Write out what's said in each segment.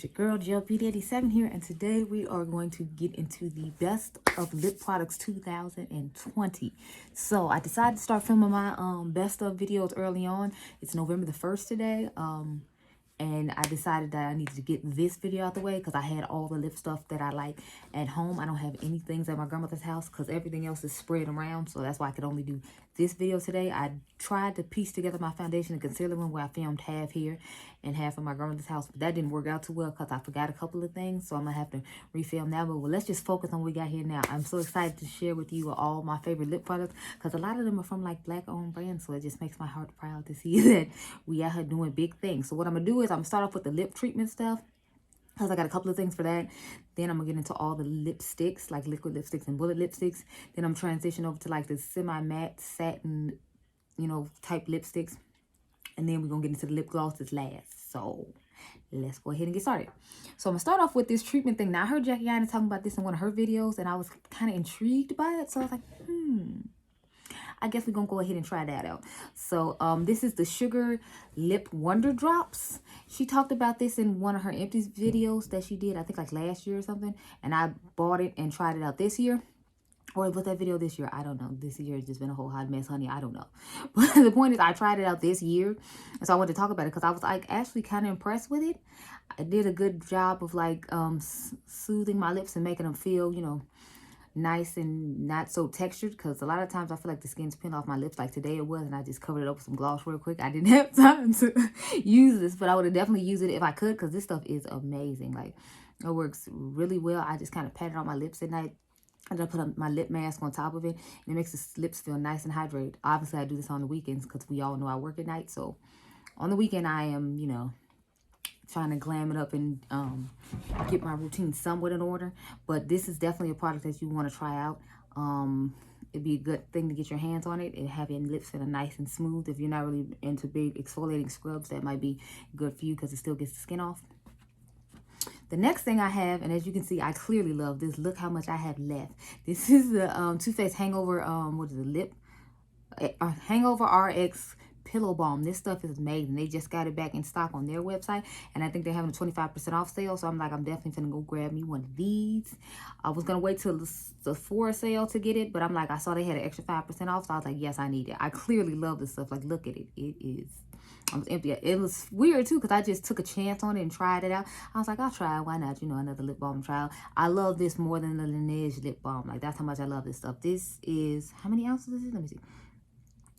your girl Jill Beauty87 here, and today we are going to get into the best of lip products 2020. So I decided to start filming my best of videos early on. It's November the 1st today. And I decided that I needed to get this video out the way because I had all the lip stuff that I like at home. I don't have any things at my grandmother's house because everything else is spread around. So that's why I could only do this video today. I tried to piece together my foundation and concealer one where I filmed half here and half in my grandmother's house. But that didn't work out too well because I forgot a couple of things. So I'm going to have to refilm that. But let's just focus on what we got here now. I'm so excited to share with you all my favorite lip products because a lot of them are from like black-owned brands. So it just makes my heart proud to see that we out here doing big things. So what I'm going to do is I'm going to start off with the lip treatment stuff, because I got a couple of things for that. Then I'm gonna get into all the lipsticks, like liquid lipsticks and bullet lipsticks. Then I'm transition over to like the semi-matte satin, type lipsticks. And then we're gonna get into the lip glosses last. So let's go ahead and get started. So I'm gonna start off with this treatment thing. Now I heard Jackie Aina talking about this in one of her videos, and I was kind of intrigued by it. So I was like, I guess we're gonna go ahead and try that out. So this is the Sugar Lip Wonder Drops. She talked about this in one of her empties videos that she did, I think like last year or something. And I bought it and tried it out this year. Or was that video this year? I don't know. This year has just been a whole hot mess, honey. I don't know. But the point is I tried it out this year. And so I wanted to talk about it because I was like actually kind of impressed with it. I did a good job of like soothing my lips and making them feel, nice and not so textured, because a lot of times I feel like the skin's peeling off my lips. Like today it was, and I just covered it up with some gloss real quick. I didn't have time to use this, but I would have definitely used it if I could, because this stuff is amazing. Like it works really well. I just kind of pat it on my lips at night, and then I put my lip mask on top of it, and it makes the lips feel nice and hydrated. Obviously I do this on the weekends because we all know I work at night, so on the weekend I am trying to glam it up and get my routine somewhat in order. But this is definitely a product that you want to try out. It'd be a good thing to get your hands on it and have your lips that are nice and smooth. If you're not really into big exfoliating scrubs, that might be good for you because it still gets the skin off. The next thing I have, and as you can see, I clearly love this. Look how much I have left. This is the Too Faced Hangover, Hangover RX Pillow Balm. This stuff is amazing. They just got it back in stock on their website, and I think they're having a 25% off sale. So I'm like, I'm definitely gonna go grab me one of these. I was gonna wait till the Sephora sale to get it, but I'm like, I saw they had an extra 5% off, so I was like, yes, I need it. I clearly love this stuff. Like, look at it. It is. I was empty. It was weird too because I just took a chance on it and tried it out. I was like, I'll try it. Why not? Another lip balm trial. I love this more than the Laneige lip balm. Like, that's how much I love this stuff. This is, how many ounces is it? Let me see.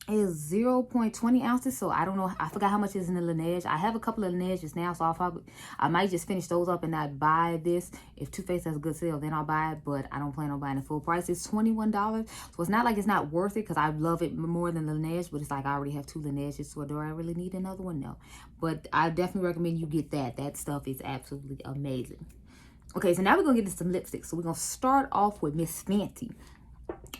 It is 0.20 ounces, so I don't know. I forgot how much is in the Laneige. I have a couple of Laneiges now, so I might just finish those up and not buy this. If Too Faced has a good sale, then I'll buy it, but I don't plan on buying it full price. It's $21, so it's not like it's not worth it because I love it more than the Laneige, but it's like I already have 2 Laneiges, so do I really need another one? No. But I definitely recommend you get that. That stuff is absolutely amazing. Okay, so now we're going to get into some lipsticks. So we're going to start off with Miss Fenty.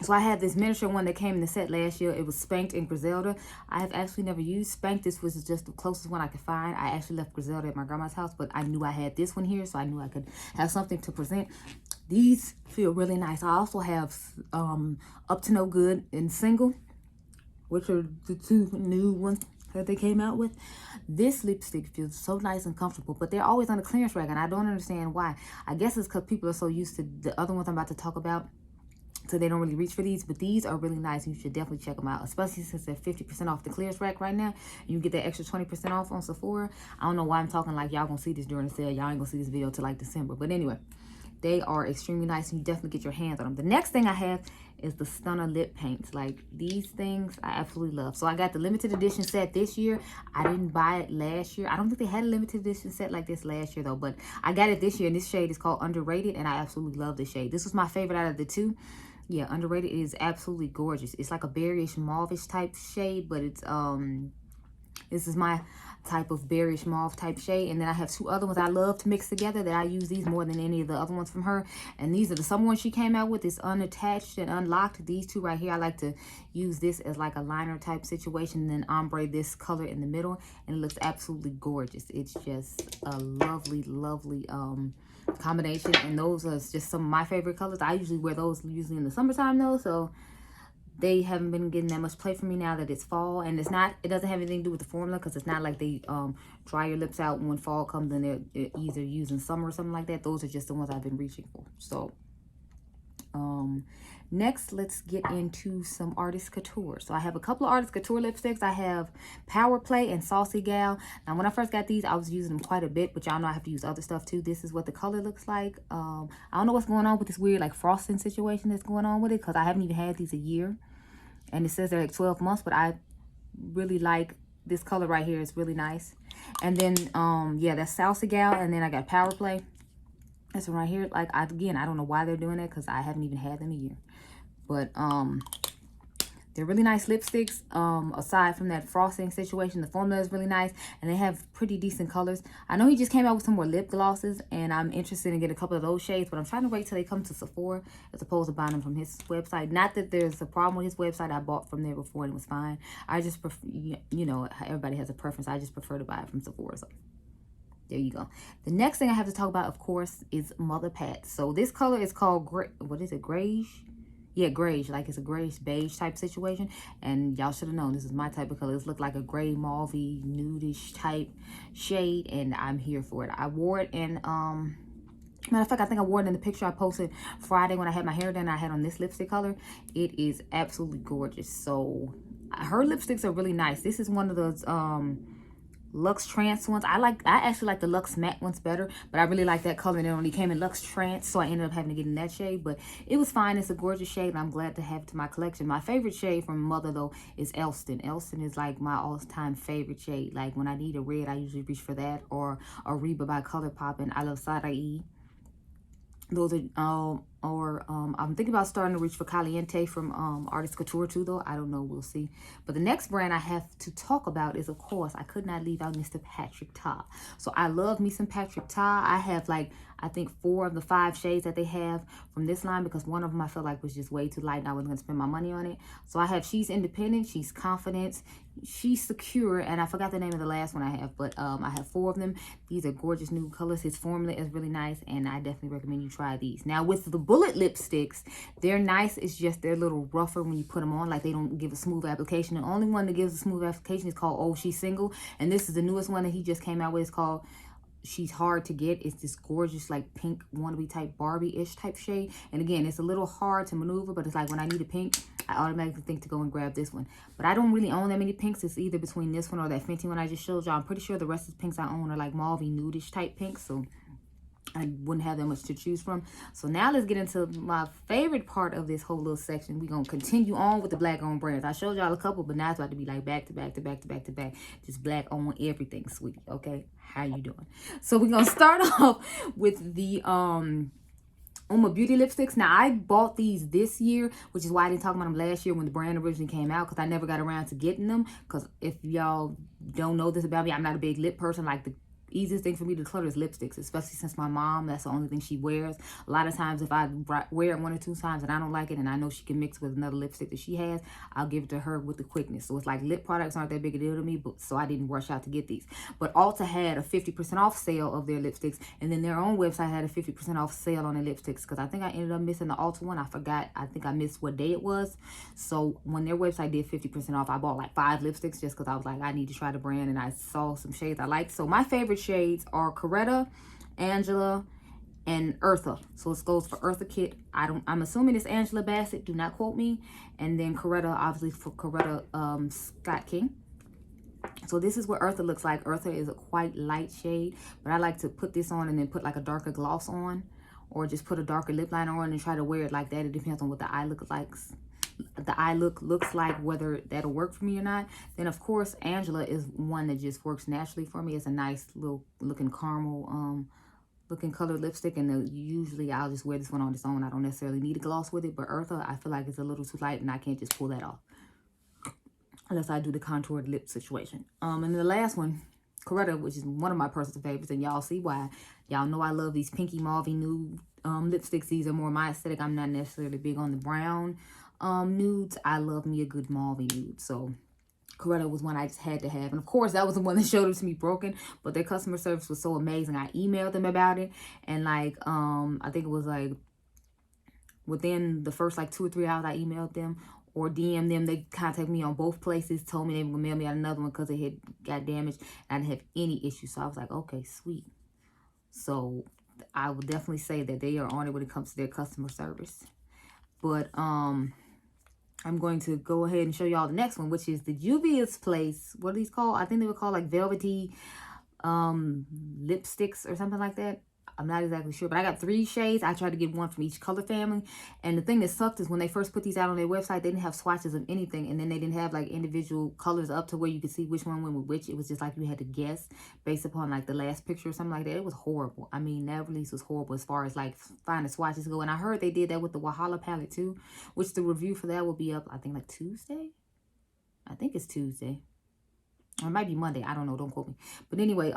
So I had this miniature one that came in the set last year. It was Spanked and Griselda. I have actually never used Spanked. This was just the closest one I could find. I actually left Griselda at my grandma's house, but I knew I had this one here, so I knew I could have something to present. These feel really nice. I also have Up to No Good and Single, which are the 2 new ones that they came out with. This lipstick feels so nice and comfortable, but they're always on the clearance rack, and I don't understand why. I guess it's because people are so used to the other ones I'm about to talk about, so they don't really reach for these. But these are really nice. You should definitely check them out, especially since they're 50% off the clearance rack right now. And you get that extra 20% off on Sephora. I don't know why I'm talking like y'all gonna see this during the sale. Y'all ain't gonna see this video till like December. But anyway, they are extremely nice, and you definitely get your hands on them. The next thing I have is the Stunner lip paints. Like, these things I absolutely love. So I got the limited edition set this year. I didn't buy it last year. I don't think they had a limited edition set like this last year though, but I got it this year, and this shade is called Underrated, and I absolutely love this shade. This was my favorite out of the 2. Yeah, Underrated is absolutely gorgeous. It's like a berryish mauve-ish type shade, but it's this is my type of berryish mauve type shade. And then I have 2 other ones I love to mix together that I use these more than any of the other ones from her. And these are the summer ones she came out with. It's Unattached and Unlocked. These 2 right here, I like to use this as like a liner type situation, and then ombre this color in the middle, and it looks absolutely gorgeous. It's just a lovely, lovely combination, and those are just some of my favorite colors. I usually wear those in the summertime though, so they haven't been getting that much play from me now that it's fall. And it doesn't have anything to do with the formula, because it's not like they dry your lips out when fall comes and they're either using summer or something like that. Those are just the ones I've been reaching for. So next, let's get into some Artist Couture. So I have a couple of Artist Couture lipsticks. I have Power Play and Saucy Gal. Now, when I first got these, I was using them quite a bit, but y'all know I have to use other stuff too. This is what the color looks like. I don't know what's going on with this weird like frosting situation that's going on with it, because I haven't even had these a year. And it says they're like 12 months, but I really like this color right here. It's really nice. And then, yeah, that's Saucy Gal. And then I got Power Play. This one right here, like, again, I don't know why they're doing that, because I haven't even had them a year. But they're really nice lipsticks. Aside from that frosting situation, the formula is really nice, and they have pretty decent colors. I know he just came out with some more lip glosses, and I'm interested in getting a couple of those shades, but I'm trying to wait till they come to Sephora as opposed to buying them from his website. Not that there's a problem with his website. I bought from there before and it was fine. I just prefer, you know, everybody has a preference. I just prefer to buy it from Sephora. So there you go. The next thing I have to talk about, of course, is Mother Pat. So this color is called what is it? Grayish? Yeah, grayish. Like it's a grayish beige type situation. And y'all should have known this is my type of color. This looked like a gray, mauvey, nudish type shade, and I'm here for it. I wore it in matter of fact, I think I wore it in the picture I posted Friday when I had my hair done. I had on this lipstick color. It is absolutely gorgeous. So her lipsticks are really nice. This is one of those Luxe Trance ones. I actually like the Luxe Matte ones better, but I really like that color, and it only came in Luxe Trance, so I ended up having to get in that shade. But it was fine. It's a gorgeous shade, and I'm glad to have it to my collection. My favorite shade from Mother, though, is Elston. Elston is like my all-time favorite shade. Like when I need a red, I usually reach for that, or a Reba by ColourPop, and I love Sarai. Those are I'm thinking about starting to reach for Caliente from Artist Couture too, though. I don't know, we'll see. But the next brand I have to talk about is, of course, I could not leave out Mr. Patrick Ta. So I love me some Patrick Ta. I have like, I think 4 of the 5 shades that they have from this line, because one of them I felt like was just way too light and I wasn't going to spend my money on it. So I have She's Independent, She's Confident, She's Secure, and I forgot the name of the last one I have, but I have 4 of them. These are gorgeous new colors. His formula is really nice, and I definitely recommend you try these. Now with the bullet lipsticks, they're nice. It's just they're a little rougher when you put them on. Like they don't give a smooth application. The only one that gives a smooth application is called Oh She's Single, and this is the newest one that he just came out with. It's called She's Hard to Get. It's this gorgeous like pink wannabe type Barbie-ish type shade, and again, it's a little hard to maneuver, but it's like when I need a pink, I automatically think to go and grab this one. But I don't really own that many pinks. It's either between this one or that Fenty one I just showed y'all. I'm pretty sure the rest of the pinks I own are like mauve nudish type pinks, so I wouldn't have that much to choose from. So now let's get into my favorite part of this whole little section. We're going to continue on with the black owned brands. I showed y'all a couple, but now it's about to be like back to back to back to back to back. Just black owned everything, sweetie. Okay? How you doing? So we're going to start off with the Uma Beauty lipsticks. Now, I bought these this year, which is why I didn't talk about them last year when the brand originally came out, because I never got around to getting them. Because if y'all don't know this about me, I'm not a big lip person. Like the easiest thing for me to declutter is lipsticks, especially since my mom, that's the only thing she wears. A lot of times if I wear it 1 or 2 times and I don't like it and I know she can mix with another lipstick that she has, I'll give it to her with the quickness. So it's like lip products aren't that big a deal to me, but so I didn't rush out to get these. But Ulta had a 50% off sale of their lipsticks, and then their own website had a 50% off sale on their lipsticks, because I think I ended up missing the Ulta one. I forgot. I think I missed what day it was. So when their website did 50% off, I bought like 5 lipsticks just because I was like, I need to try the brand, and I saw some shades I liked. So my favorite shades are Coretta, Angela, and Eartha. So it goes for Eartha Kitt. I'm assuming it's Angela Bassett, do not quote me. And then Coretta, obviously for Coretta Scott King. So this is what Eartha looks like. Eartha is a quite light shade, but I like to put this on and then put like a darker gloss on, or just put a darker lip liner on and try to wear it like that. It depends on what the eye looks like, whether that'll work for me or not. Then of course Angela is one that just works naturally for me. It's a nice little looking caramel looking colored lipstick, and usually I'll just wear this one on its own. I don't necessarily need a gloss with it. But Eartha, I feel like it's a little too light and I can't just pull that off unless I do the contoured lip situation. And then the last one, Coretta, which is one of my personal favorites, and y'all see why. Y'all know I love these pinky mauve nude lipsticks. These are more my aesthetic. I'm not necessarily big on the brown nudes. I love me a good mauve nude. So Coretta was one I just had to have. And of course, that was the one that showed up to me broken, but their customer service was so amazing. I emailed them about it, and like I think it was like within the first like 2 or 3 hours I emailed them, or DM them. They contacted me on both places, told me they were going to mail me out another one because it had got damaged. And I didn't have any issues. So I was like, okay, sweet. So I would definitely say that they are on it when it comes to their customer service. But I'm going to go ahead and show y'all the next one, which is the Juvia's place. What are these called? I think they were called like velvety lipsticks or something like that. I'm not exactly sure, but I got 3 shades. I tried to get one from each color family. And the thing that sucked is when they first put these out on their website, they didn't have swatches of anything. And then they didn't have like individual colors up to where you could see which one went with which. It was just like you had to guess based upon like the last picture or something like that. It was horrible. I mean, that release was horrible as far as like finding swatches go. And I heard they did that with the Wahala palette too, which the review for that will be up, I think like Tuesday. I think it's Tuesday. Or it might be Monday. I don't know. Don't quote me. But anyway,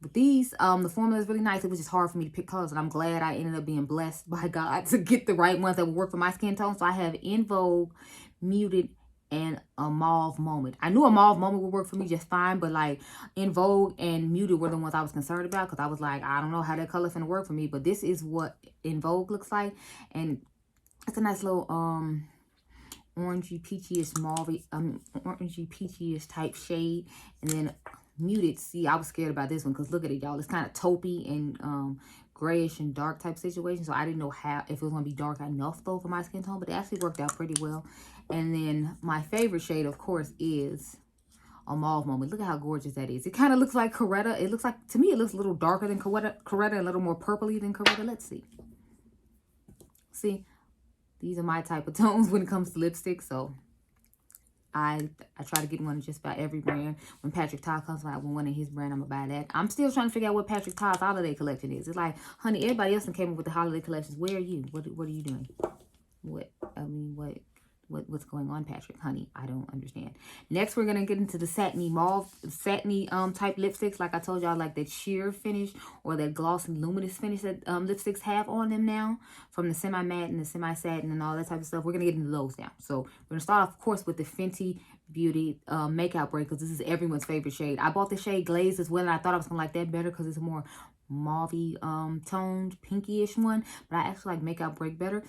with these, the formula is really nice. It was just hard for me to pick colors. And I'm glad I ended up being blessed by God to get the right ones that would work for my skin tone. So I have In Vogue, Muted, and a Mauve Moment. I knew a Mauve Moment would work for me just fine. But like In Vogue and Muted were the ones I was concerned about. Because I was like, I don't know how that color's going to work for me. But this is what In Vogue looks like. And it's a nice little, orangey peachy-ish mauve, orangey peachy-ish type shade. And then Muted, see, I was scared about this one because look at it, y'all. It's kind of taupey and grayish and dark type situation. So I didn't know how, if it was going to be dark enough though for my skin tone, but it actually worked out pretty well. And then my favorite shade, of course, is a Mauve Moment. Look at how gorgeous that is. It kind of looks like Coretta. It looks like, to me, it looks a little darker than Coretta, a little more purpley than Coretta. Let's see. See? These are my type of tones when it comes to lipstick. So I try to get one just about every brand. When Patrick Todd comes out with one in his brand, I'm going to buy that. I'm still trying to figure out what Patrick Todd's holiday collection is. It's like, honey, everybody else came up with the holiday collections. Where are you? What are you doing? What's going on, Patrick? Honey, I don't understand. Next, we're going to get into the satiny mauve, satiny type lipsticks. Like I told y'all, like that sheer finish or that glossy luminous finish that lipsticks have on them now. From the semi-matte and the semi-satin and all that type of stuff. We're going to get into those now. So, we're going to start off, of course, with the Fenty Beauty Makeout Break. Because this is everyone's favorite shade. I bought the shade Glaze as well. And I thought I was going to like that better because it's a more mauvey toned, pinky-ish one. But I actually like Makeout Break better.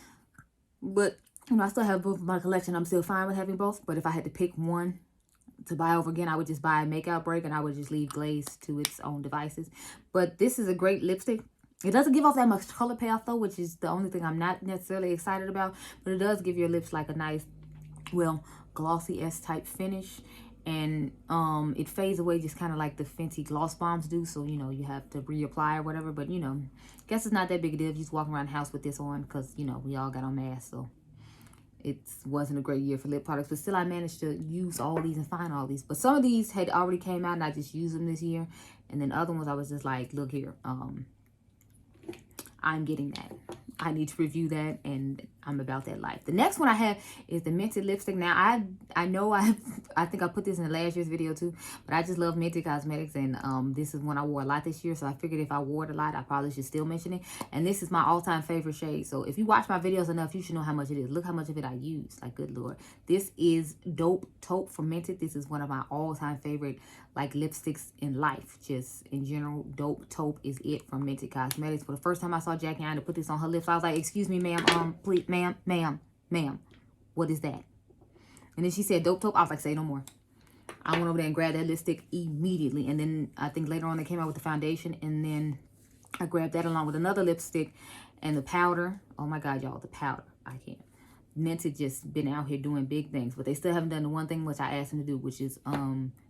But you know, I still have both in my collection. I'm still fine with having both. But if I had to pick one to buy over again, I would just buy a Makeout Break. And I would just leave Glaze to its own devices. But this is a great lipstick. It doesn't give off that much color payoff, though, which is the only thing I'm not necessarily excited about. But it does give your lips like a nice, well, glossy S-type finish. And it fades away just kind of like the Fenty gloss bombs do. So, you know, you have to reapply or whatever. But, you know, guess it's not that big a deal. Just walking around the house with this on because, you know, we all got on masks. So it wasn't a great year for lip products, but still I managed to use all these and find all these. But some of these had already came out and I just used them this year. And then other ones I was just like, look here, I'm getting that. I need to review that and I'm about that life. The next one I have is the Mented lipstick. Now I know I think I put this in the last year's video too, but I just love Mented Cosmetics and this is one I wore a lot this year. So I figured if I wore it a lot, I probably should still mention it. And this is my all-time favorite shade. So if you watch my videos enough, you should know how much it is. Look how much of it I use. Like, good Lord. This is Dope Taupe from Mented. This is one of my all-time favorite like lipsticks in life. Just in general, Dope Taupe is it from Mented Cosmetics. For the first time I saw Jackie Aina put this on her lips, I was like, excuse me, ma'am, please, ma'am, what is that? And then she said Dope Taupe. I was like, say no more. I went over there and grabbed that lipstick immediately. And then I think later on they came out with the foundation. And then I grabbed that along with another lipstick and the powder. Oh my God, y'all, the powder. I can't. Mented just been out here doing big things. But they still haven't done the one thing which I asked them to do, which is,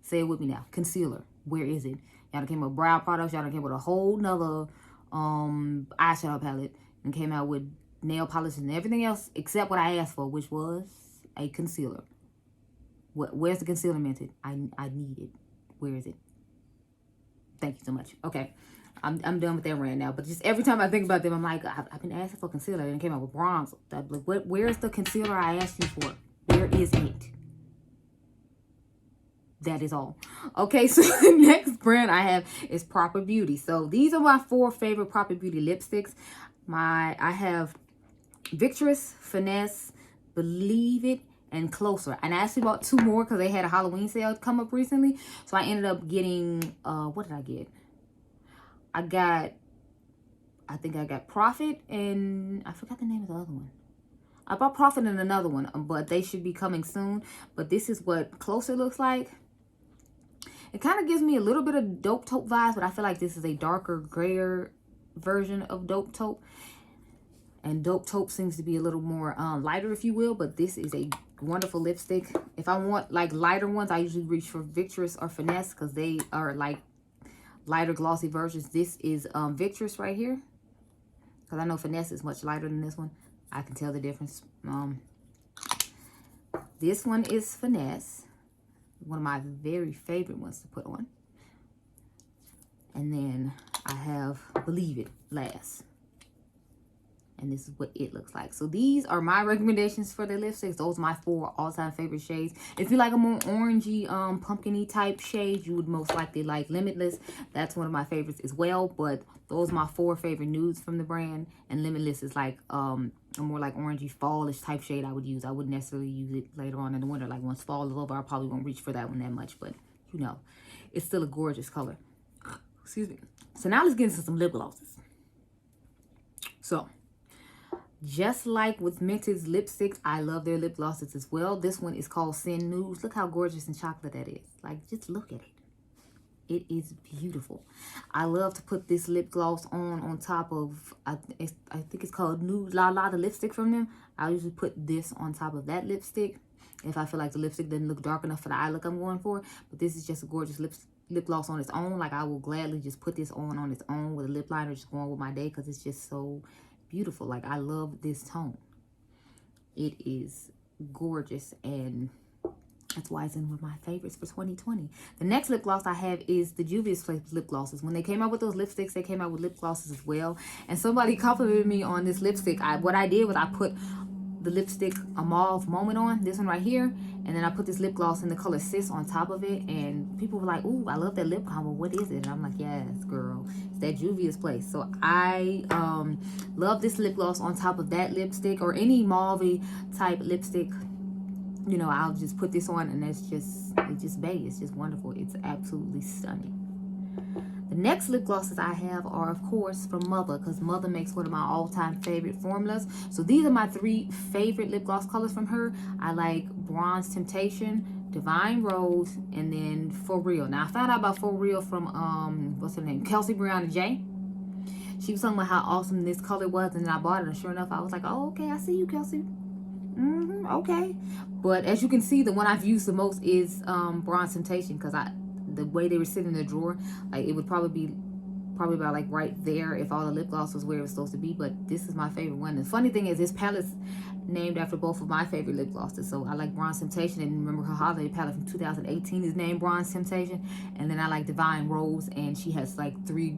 say it with me now, concealer. Where is it? Y'all came with brow products. Y'all came with a whole nother eyeshadow palette. And came out with nail polish and everything else except what I asked for, which was a concealer. Where's the concealer, Mented? I need it. Where is it? Thank you so much. Okay. I'm done with that rant now. But just every time I think about them, I'm like, I've been asking for concealer and it came out with bronze. Like, where's the concealer I asked you for? Where is it? That is all. Okay, so the next brand I have is Proper Beauty. So these are my 4 favorite Proper Beauty lipsticks. I have Victorious, Finesse, Believe It, and Closer. And I actually bought 2 more because they had a Halloween sale come up recently. So I ended up getting, what did I get? I think I got Profit and I forgot the name of the other one. I bought Profit in another one, but they should be coming soon. But this is what Closer looks like. It kind of gives me a little bit of Dope Taupe vibes, but I feel like this is a darker, grayer version of Dope Taupe. And Dope Taupe seems to be a little more lighter, if you will. But this is a wonderful lipstick. If I want like lighter ones, I usually reach for Victorious or Finesse because they are like lighter, glossy versions. This is Victorious right here. Because I know Finesse is much lighter than this one. I can tell the difference. This one is Finesse. One of my very favorite ones to put on. And then I have Believe It last. And this is what it looks like. So these are my recommendations for the lipsticks. Those are my 4 all-time favorite shades. If you like a more orangey, pumpkin-y type shade, you would most likely like Limitless. That's one of my favorites as well. But those are my 4 favorite nudes from the brand. And Limitless is like a more like orangey, fallish type shade I would use. I wouldn't necessarily use it later on in the winter. Like once fall is over, I probably won't reach for that one that much. But, you know, it's still a gorgeous color. Excuse me. So now let's get into some lip glosses. So, just like with Mented's lipsticks, I love their lip glosses as well. This one is called Sin Nudes. Look how gorgeous and chocolate that is. Like, just look at it. It is beautiful. I love to put this lip gloss on top of, I think it's called Nude La La, the lipstick from them. I usually put this on top of that lipstick if I feel like the lipstick doesn't look dark enough for the eye look I'm going for. But this is just a gorgeous lip gloss on its own. Like, I will gladly just put this on its own with a lip liner, just going with my day because it's just so beautiful. Like, I love this tone. It is gorgeous, and that's why it's in one of my favorites for 2020. The next lip gloss I have is the Juvia's lip glosses. When they came out with those lipsticks, they came out with lip glosses as well. And somebody complimented me on this lipstick. What I did was I put the lipstick A Mauve Moment on, this one right here, and then I put this lip gloss in the color Sis on top of it, and people were like, ooh, I love that lip combo, what is it? And I'm like, yes, girl, it's that Juvia's place. So I love this lip gloss on top of that lipstick, or any mauve type lipstick. You know, I'll just put this on, and it's just bae. It's just wonderful. It's absolutely stunning. The next lip glosses I have are, of course, from Mother, because Mother makes one of my all-time favorite formulas. So these are my 3 favorite lip gloss colors from her. I like Bronze Temptation, Divine Rose, and then For Real. Now, I found out about For Real from, what's her name? Kelsey Breonna J. She was talking about how awesome this color was, and then I bought it, and sure enough, I was like, oh, okay, I see you, Kelsey. Okay. But as you can see, the one I've used the most is Bronze Temptation, because the way they were sitting in the drawer, like it would probably about like right there if all the lip gloss was where it was supposed to be. But this is my favorite one. The funny thing is, this palette's named after both of my favorite lip glosses. So I like Bronze Temptation, and remember her holiday palette from 2018 is named Bronze Temptation. And then I like Divine Rose, and she has like 4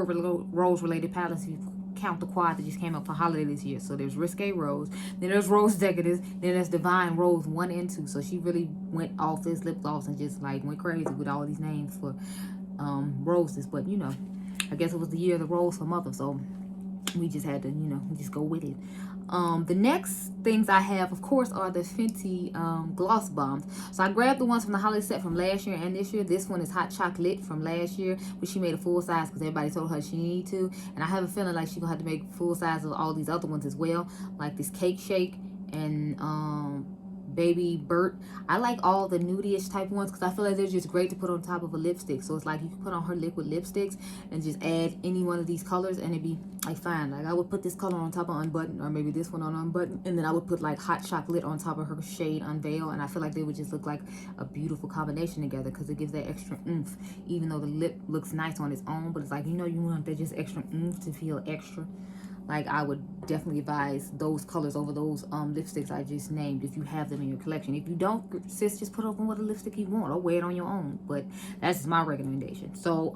rose related palettes. If you count the quad that just came up for holiday this year. So there's Risque Rose, then there's Rose Decadence, then there's Divine Rose 1 and 2. So she really went off this lip gloss and just like went crazy with all these names for roses. But you know, I guess it was the year of the rose for Mother, so we just had to, you know, just go with it. The next things I have, of course, are the Fenty gloss bombs. So I grabbed the ones from the holiday set from last year and this year. This one is Hot Chocolate from last year, but she made a full size because everybody told her she needed to. And I have a feeling like she's gonna have to make full size of all these other ones as well, like this Cake Shake and Baby Burt. I like all the nudie-ish type ones because I feel like they're just great to put on top of a lipstick. So it's like you can put on her liquid lipsticks and just add any one of these colors and it'd be like fine. Like I would put this color on top of Unbutton, or maybe this one on Unbutton, and then I would put like Hot Chocolate on top of her shade Unveil, and I feel like they would just look like a beautiful combination together because it gives that extra oomph, even though the lip looks nice on its own. But it's like, you know, you want that just extra oomph to feel extra. Like, I would definitely advise those colors over those lipsticks I just named if you have them in your collection. If you don't, sis, just put up on what lipstick you want or wear it on your own. But that's my recommendation. So,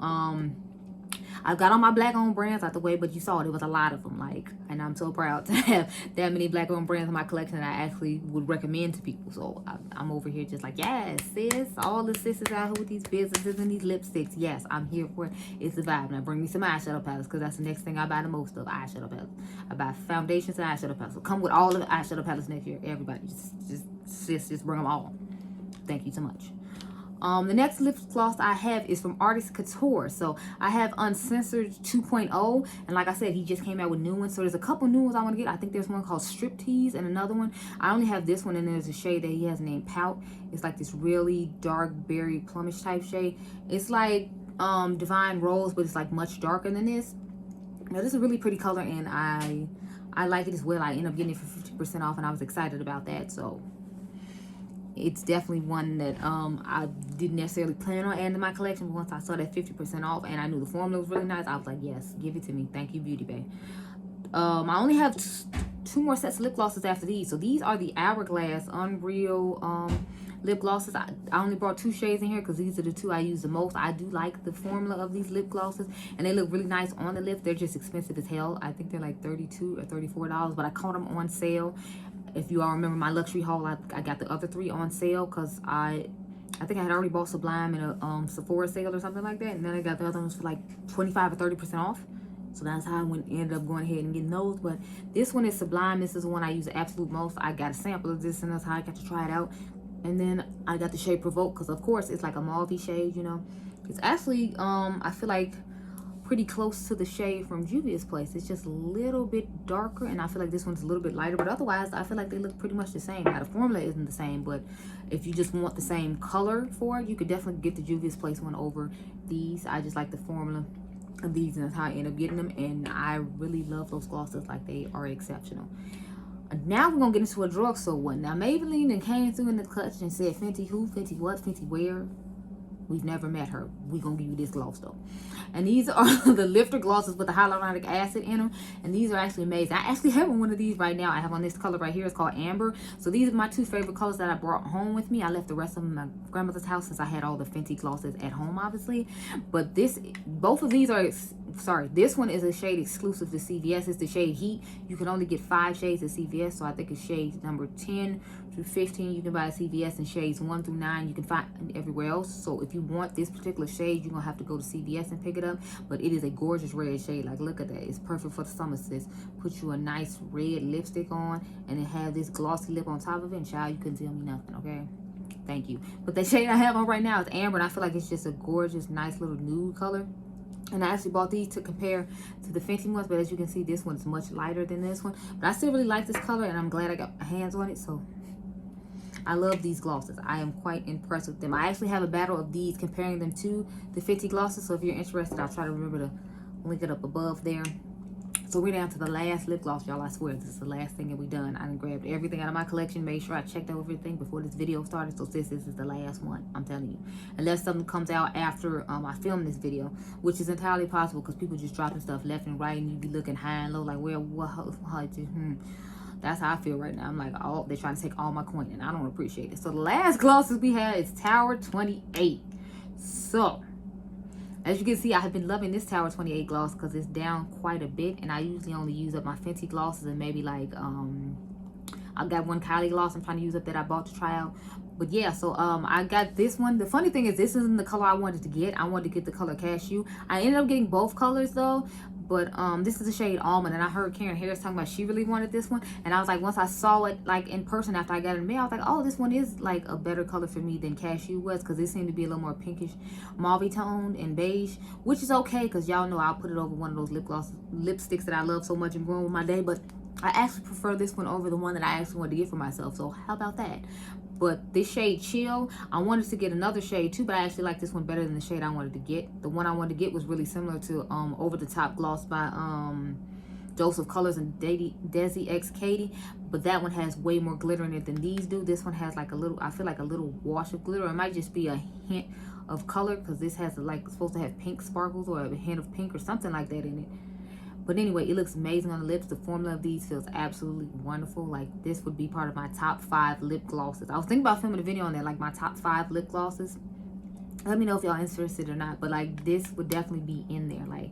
I've got all my black-owned brands out the way, but you saw there was a lot of them, like, and I'm so proud to have that many black-owned brands in my collection that I actually would recommend to people. So I'm over here just like, yes, sis, all the sisters out here with these businesses and these lipsticks. Yes, I'm here for it. It's a vibe. Now bring me some eyeshadow palettes because that's the next thing I buy the most of, eyeshadow palettes. I buy foundations and eyeshadow palettes. So come with all of the eyeshadow palettes next year. Everybody, just sis, just bring them all. Thank you so much. The next lip gloss I have is from Artist Couture. So I have Uncensored 2.0, and like I said, he just came out with new ones. So there's a couple new ones I want to get. I think there's one called Striptease and another one. I only have this one, and there's a shade that he has named Pout. It's like this really dark berry plumish type shade. It's like Divine Rose, but it's like much darker than this. Now this is a really pretty color, and I like it as well. I ended up getting it for 50% off, and I was excited about that. So it's definitely one that I didn't necessarily plan on adding to my collection, but once I saw that 50% off and I knew the formula was really nice, I was like, yes, give it to me. Thank you, Beauty Bay. I only have two more sets of lip glosses after these. So these are the Hourglass Unreal lip glosses. I only brought 2 shades in here because these are the 2 I use the most. I do like the formula of these lip glosses, and they look really nice on the lips. They're just expensive as hell. I think they're like $32 or $34, but I caught them on sale. If you all remember my luxury haul, I got the other 3 on sale because I think I had already bought Sublime in a Sephora sale or something like that, and then I got the other ones for like 25 or 30% ended So that's how I ended up going ahead and getting those. But this one is Sublime. This is the one I use the absolute most. I got a sample of this, and that's how I got to try it out. And then I got the shade Provoke because, of course, it's like a mauve shade, you know. It's actually, I feel like, pretty close to the shade from Juvia's Place. It's just a little bit darker, and I feel like this one's a little bit lighter, but otherwise I feel like they look pretty much the same. Now the formula isn't the same, but if you just want the same color for it, you could definitely get the Juvia's Place one over these. I just like the formula of these, and that's how I end up getting them, and I really love those glosses. Like, they are exceptional. Now we're gonna get into a drugstore one. Now Maybelline then came through in the clutch and said, Fenty who, Fenty what, Fenty where? We've never met her. We're going to give you this gloss, though. And these are the lifter glosses with the hyaluronic acid in them. And these are actually amazing. I actually have one of these right now. I have on this color right here. It's called Amber. So these are my 2 favorite colors that I brought home with me. I left the rest of them in my grandmother's house since I had all the Fenty glosses at home, obviously. But both of these are, this one is a shade exclusive to CVS. It's the shade Heat. You can only get 5 shades at CVS. So I think it's shades number 10 through 15 you can buy at CVS, and shades 1 through 9 you can find everywhere else. So if you want this particular shade, you're gonna have to go to CVS and pick it up. But it is a gorgeous red shade. Like, look at that. It's perfect for the summer, sis. Put you a nice red lipstick on and then have this glossy lip on top of it, and child, you couldn't tell me nothing, okay? Thank you. But the shade I have on right now is Amber, and I feel like it's just a gorgeous, nice little nude color. And I actually bought these to compare to the Fenty ones, but as you can see, this one is much lighter than this one. But I still really like this color, and I'm glad I got my hands on it. So I love these glosses. I am quite impressed with them. I actually have a battle of these, comparing them to the Fenty glosses. So if you're interested, I'll try to remember to link it up above there. So we're down to the last lip gloss, y'all. I swear, this is the last thing that we done. I done grabbed everything out of my collection, made sure I checked everything before this video started. So sis, this is the last one, I'm telling you. Unless something comes out after I film this video, which is entirely possible because people just dropping stuff left and right, and you be looking high and low like, well, what? That's how I feel right now. I'm like, oh, they're trying to take all my coin, and I don't appreciate it. So the last glosses we had is Tower 28. So as you can see, I have been loving this Tower 28 gloss because it's down quite a bit, and I usually only use up my Fenty glosses and maybe like I got one Kylie gloss I'm trying to use up that I bought to try out. But yeah, so I got this one. The funny thing is, this isn't the color I wanted to get. I wanted to get the color Cashew. I ended up getting both colors though. But this is the shade Almond, and I heard Karen Harris talking about she really wanted this one, and I was like, once I saw it like in person after I got it in the mail, I was like, oh, this one is like a better color for me than Cashew was, because it seemed to be a little more pinkish, mauve toned and beige, which is okay because y'all know I'll put it over one of those lipsticks that I love so much and ruin with my day. But I actually prefer this one over the one that I actually wanted to get for myself. So how about that? But this shade Chill, I wanted to get another shade too, but I actually like this one better than the shade I wanted to get. The one I wanted to get was really similar to Over the Top Gloss by Dose of Colors and Desi X Katie, but that one has way more glitter in it than these do. This one has like a little, I feel like a little wash of glitter. It might just be a hint of color because this has like supposed to have pink sparkles or a hint of pink or something like that in it. But anyway, it looks amazing on the lips. The formula of these feels absolutely wonderful. Like, this would be part of my top 5 lip glosses. I was thinking about filming a video on that, like my top 5 lip glosses. Let me know if y'all interested or not. But like, this would definitely be in there. Like,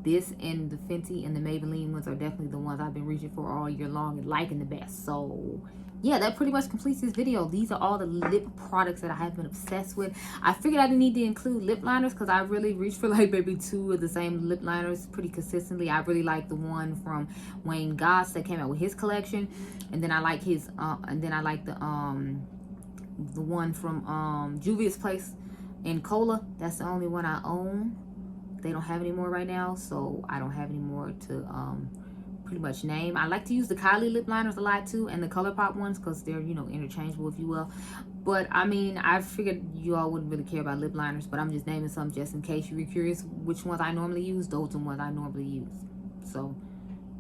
this and the Fenty and the Maybelline ones are definitely the ones I've been reaching for all year long and liking the best. So yeah, that pretty much completes this video. These are all the lip products that I have been obsessed with. I figured I didn't need to include lip liners because I really reach for like maybe 2 of the same lip liners pretty consistently. I really like the one from Wayne Goss that came out with his collection, and then I like his and then I like the the one from Juvia's place in Cola. That's the only one I own. They don't have any more right now, so I don't have any more to pretty much name. I like to use the Kylie lip liners a lot too, and the ColourPop ones, because they're, you know, interchangeable, if you will. But I mean, I figured you all wouldn't really care about lip liners, but I'm just naming some just in case you were curious which ones I normally use. Those are the ones I normally use. So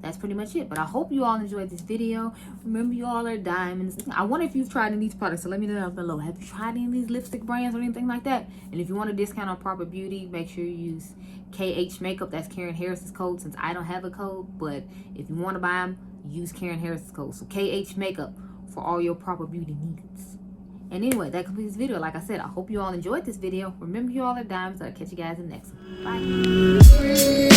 that's pretty much it. But I hope you all enjoyed this video. Remember, you all are diamonds. I wonder if you've tried any of these products, so let me know down below. Have you tried any of these lipstick brands or anything like that? And if you want a discount on Proper Beauty, make sure you use KH Makeup. That's Karen Harris's code, since I don't have a code. But if you want to buy them, use Karen Harris's code. So KH Makeup for all your Proper Beauty needs. And anyway, that completes this video. Like I said, I hope you all enjoyed this video. Remember, you all are diamonds. I'll catch you guys in the next one. Bye.